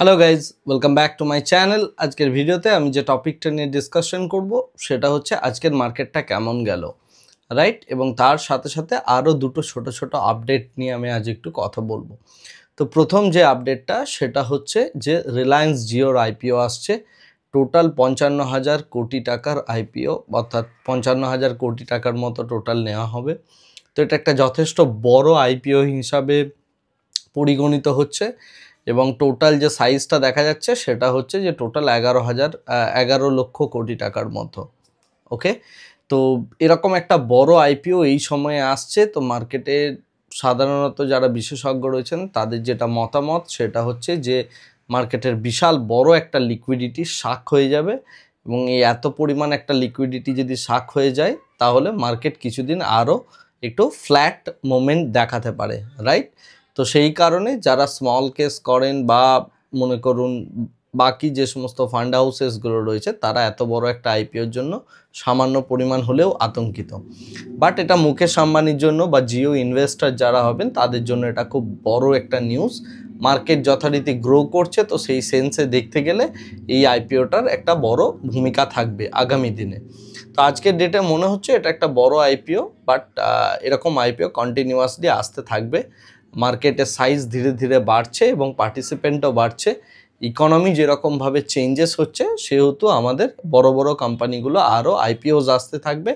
Hello guys, welcome back to my channel. আজকের ভিডিওতে আমি যে টপিকটা নিয়ে ডিসকাশন করব সেটা হচ্ছে আজকের মার্কেটটা কেমন গেল, রাইট? এবং তার সাথে সাথে আরও দুটো ছোট ছোট আপডেট নিয়ে আমি আজ একটু কথা বলবো। তো প্রথম যে আপডেটটা সেটা হচ্ছে যে রিলায়েন্স জিওর আইপিও আসছে। টোটাল 55,000 কোটি টাকার আইপিও, অর্থাৎ 55,000 কোটি টাকার মতো টোটাল নেওয়া হবে। তো এটা একটা যথেষ্ট বড় আইপিও হিসাবে পরিগণিত হচ্ছে এবং টোটাল যে সাইজটা দেখা যাচ্ছে সেটা হচ্ছে যে টোটাল 11 লক্ষ কোটি টাকার মতো। ওকে, তো এরকম একটা বড় আইপিও এই সময়ে আসছে। তো মার্কেটে সাধারণত যারা বিশেষজ্ঞ রয়েছেন তাদের যেটা মতামত সেটা হচ্ছে যে মার্কেটের বিশাল বড় একটা লিকুইডিটি শাক হয়ে যাবে এবং এই এত পরিমাণ একটা লিকুইডিটি যদি শাক হয়ে যায় তাহলে মার্কেট কিছুদিন আরও একটু ফ্ল্যাট মোমেন্ট দেখাতে পারে, রাইট? তো সেই কারণে যারা স্মল কেস করেন বা মনে করুন বাকি যে সমস্ত ফান্ড হাউসেসগুলো রয়েছে তারা এত বড় একটা আইপিওর জন্য সামান্য পরিমাণ হলেও আতঙ্কিত। বাট এটা মুকেশ আম্বানির জন্য বা জিও ইনভেস্টর যারা হবেন তাদের জন্য এটা খুব বড় একটা নিউজ। মার্কেট যথারীতি গ্রো করছে, তো সেই সেন্সে দেখতে গেলে এই আইপিওটার একটা বড় ভূমিকা থাকবে আগামী দিনে। তো আজকের ডেটে মনে হচ্ছে এটা একটা বড় আইপিও, বাট এরকম আইপিও কন্টিনিউয়াসলি আসতে থাকবে। মার্কেটের সাইজ ধীরে ধীরে বাড়ছে এবং পার্টিসিপেন্টও বাড়ছে। ইকোনমি যেরকমভাবে চেঞ্জেস হচ্ছে সেহেতু আমাদের বড় বড় কোম্পানিগুলো আরও আইপিওস আসতে থাকবে,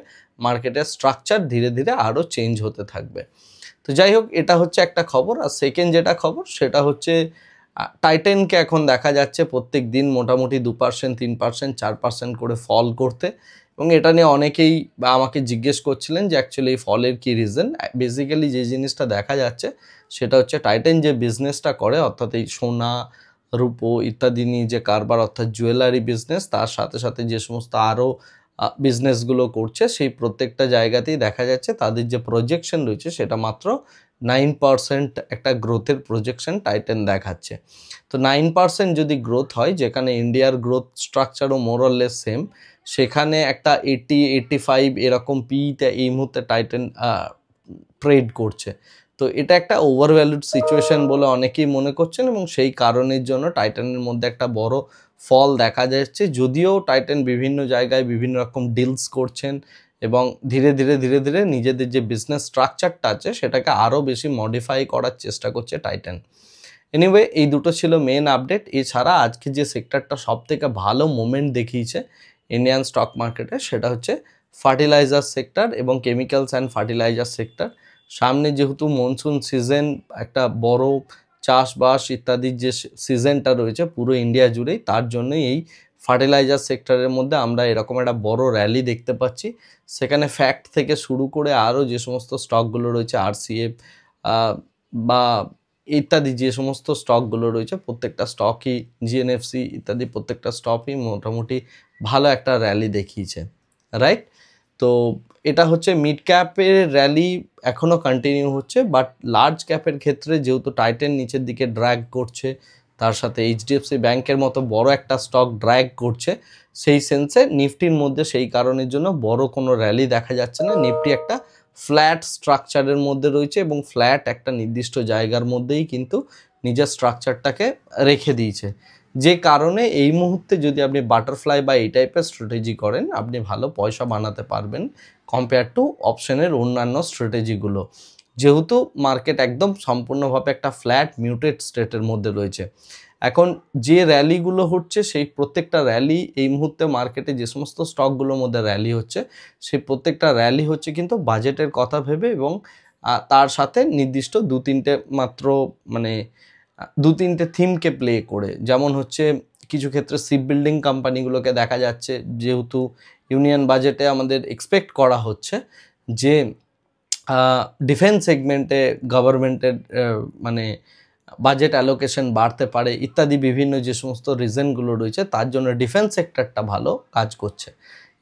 মার্কেটের স্ট্রাকচার ধীরে ধীরে আরও চেঞ্জ হতে থাকবে। তো যাই হোক, এটা হচ্ছে একটা খবর। আর সেকেন্ড যেটা খবর সেটা হচ্ছে টাইটানকে এখন দেখা যাচ্ছে প্রত্যেক দিন মোটামুটি 2%, 3%, 4% করে ফল করতে, এবং এটা নিয়ে অনেকেই বা আমাকে জিজ্ঞেস করছিলেন যে অ্যাকচুয়ালি এই ফলের কী রিজন। বেসিক্যালি যে জিনিসটা দেখা যাচ্ছে সেটা হচ্ছে টাইটান যে বিজনেসটা করে, অর্থাৎ এই সোনা রূপো ইত্যাদি নিয়ে যে কারবার, অর্থাৎ জুয়েলারি বিজনেস, তার সাথে সাথে যে সমস্ত আরও বিজনেসগুলো করছে সেই প্রত্যেকটা জায়গাতেই দেখা যাচ্ছে তাদের যে প্রজেকশন রয়েছে সেটা মাত্র 9% একটা গ্রোথের প্রজেকশন টাইটান দেখাচ্ছে। তো 9% যদি গ্রোথ হয়, যেখানে ইন্ডিয়ার গ্রোথ স্ট্রাকচারও মোরলেস সেম, সেখানে একটা 80-85 এরকম পিইতে এই মুহূর্তে টাইটান ট্রেড করছে। তো এটা একটা ওভারভ্যালুড সিচুয়েশন বলে অনেকেই মনে করছেন এবং সেই কারণের জন্য টাইটানের মধ্যে একটা বড় ফল দেখা যাচ্ছে। যদিও টাইটান বিভিন্ন জায়গায় বিভিন্ন রকম ডিলস করছেন এবং ধীরে ধীরে ধীরে ধীরে নিজেদের যে বিজনেস স্ট্রাকচারটা আছে সেটাকে আরও বেশি মডিফাই করার চেষ্টা করছে টাইটান। এনিওয়ে, এই দুটো ছিল মেন আপডেট। এছাড়া আজকে যে সেক্টরটা সব থেকে ভালো মোমেন্ট দেখিয়েছে ইন্ডিয়ান স্টক মার্কেটে সেটা হচ্ছে ফার্টিলাইজার সেক্টর এবং কেমিক্যালস অ্যান্ড ফার্টিলাইজার সেক্টর। সামনে যেহেতু মনসুন সিজন, একটা বড় চাষবাস ইত্যাদির যে সিজনটা রয়েছে পুরো ইন্ডিয়া জুড়েই, তার জন্যই এই ফার্টিলাইজার সেক্টরের মধ্যে আমরা এরকম একটা বড় র্যালি দেখতে পাচ্ছি। সেখানে ফ্যাক্ট থেকে শুরু করে আরও যে সমস্ত স্টকগুলো রয়েছে আরসিএফ বা ইত্যাদি যে সমস্ত স্টকগুলো রয়েছে প্রত্যেকটা স্টকই, জিএনএফসি ইত্যাদি প্রত্যেকটা স্টকই মোটামুটি ভালো একটা র্যালি দেখিয়েছে, রাইট? তো এটা হচ্ছে মিড ক্যাপের র্যালি এখনও কন্টিনিউ হচ্ছে, বাট লার্জ ক্যাপের ক্ষেত্রে যেহেতু টাইটান নিচের দিকে ড্র্যাগ করছে, তার সাথে এইচডিএফসি ব্যাংকের মতো বড় একটা স্টক ড্র্যাগ করছে, সেই সেন্সে নিফটির মধ্যে সেই কারণের জন্য বড় কোনো র্যালি দেখা যাচ্ছে না। নিফটি একটা ফ্ল্যাট স্ট্রাকচারের মধ্যে রয়েছে এবং ফ্ল্যাট একটা নির্দিষ্ট জায়গার মধ্যেই কিন্তু নিজের স্ট্রাকচারটাকে রেখে দিয়েছে, যে কারণে এই মুহূর্তে যদি আপনি বাটারফ্লাই বা এই টাইপের স্ট্র্যাটেজি করেন আপনি ভালো পয়সা বানাতে পারবেন কম্পেয়ার টু অপশনের অন্যান্য স্ট্র্যাটেজিগুলো, যেহেতু মার্কেট একদম সম্পূর্ণভাবে একটা ফ্ল্যাট মিউটেড স্টেটের মধ্যে রয়েছে। এখন যে র্যালিগুলো হচ্ছে সেই প্রত্যেকটা র্যালি এই মুহূর্তে মার্কেটে যে সমস্ত স্টকগুলোর মধ্যে র্যালি হচ্ছে সেই প্রত্যেকটা র্যালি হচ্ছে কিন্তু বাজেটের কথা ভেবে এবং তার সাথে নির্দিষ্ট দু তিনটে থিমকে প্লে করে। যেমন হচ্ছে কিছু ক্ষেত্রে শিপ বিল্ডিং কোম্পানিগুলোকে দেখা যাচ্ছে, যেহেতু ইউনিয়ন বাজেটে আমাদের এক্সপেক্ট করা হচ্ছে যে ডিফেন্স সেগমেন্টে গভর্নমেন্টের বাজেট অ্যালোকেশন বাড়তে পারে ইত্যাদি বিভিন্ন যে সমস্ত রিজনগুলো রয়েছে তার জন্য ডিফেন্স সেক্টরটা ভালো কাজ করছে।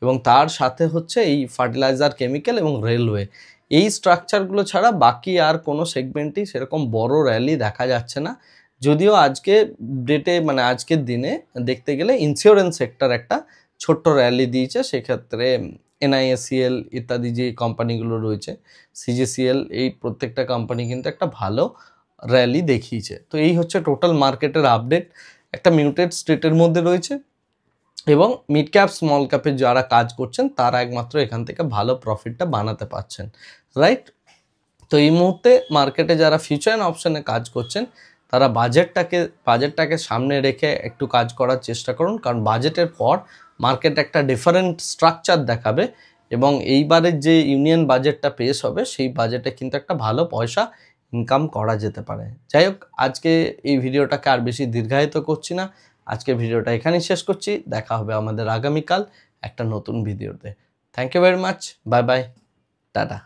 এবং তার সাথে হচ্ছে এই ফার্টিলাইজার, কেমিক্যাল এবং রেলওয়ে, এই স্ট্রাকচারগুলো ছাড়া বাকি আর কোনো সেগমেন্টেই সেরকম বড় র্যালি দেখা যাচ্ছে না। যদিও আজকে ডেটে আজকের দিনে দেখতে গেলে ইন্স্যুরেন্স সেক্টর একটা ছোট্ট র্যালি দিয়েছে, সেক্ষেত্রে এনআইএসিএল ইত্যাদি যে কোম্পানিগুলো রয়েছে, সিজিসিএল, এই প্রত্যেকটা কোম্পানি কিন্তু একটা ভালো র্যালি দেখিয়েছে। তো এই হচ্ছে টোটাল মার্কেটের আপডেট। একটা মিউটেড স্টেটের মধ্যে রয়েছে এবং মিড ক্যাপ স্মল ক্যাপে যারা কাজ করছেন তারা একমাত্র এখান থেকে ভালো প্রফিটটা বানাতে পারছেন, রাইট? তো এই মুহূর্তে মার্কেটে যারা ফিউচার অ্যান্ড অপশনে কাজ করছেন তারা বাজেটটাকে সামনে রেখে একটু কাজ করার চেষ্টা করুন, কারণ বাজেটের পর মার্কেট একটা ডিফারেন্ট স্ট্রাকচার দেখাবে এবং এইবারের যে ইউনিয়ন বাজেটটা পেশ হবে সেই বাজেটে কিন্তু একটা ভালো পয়সা ইনকাম করা যেতে পারে। যাই হোক, আজকে এই ভিডিওটাকে আর বেশি দীর্ঘায়িত করছি না, আজকে ভিডিওটা এখানেই শেষ করছি। দেখা হবে আমাদের আগামীকাল একটা নতুন ভিডিওতে। Thank you very much, bye bye, tata.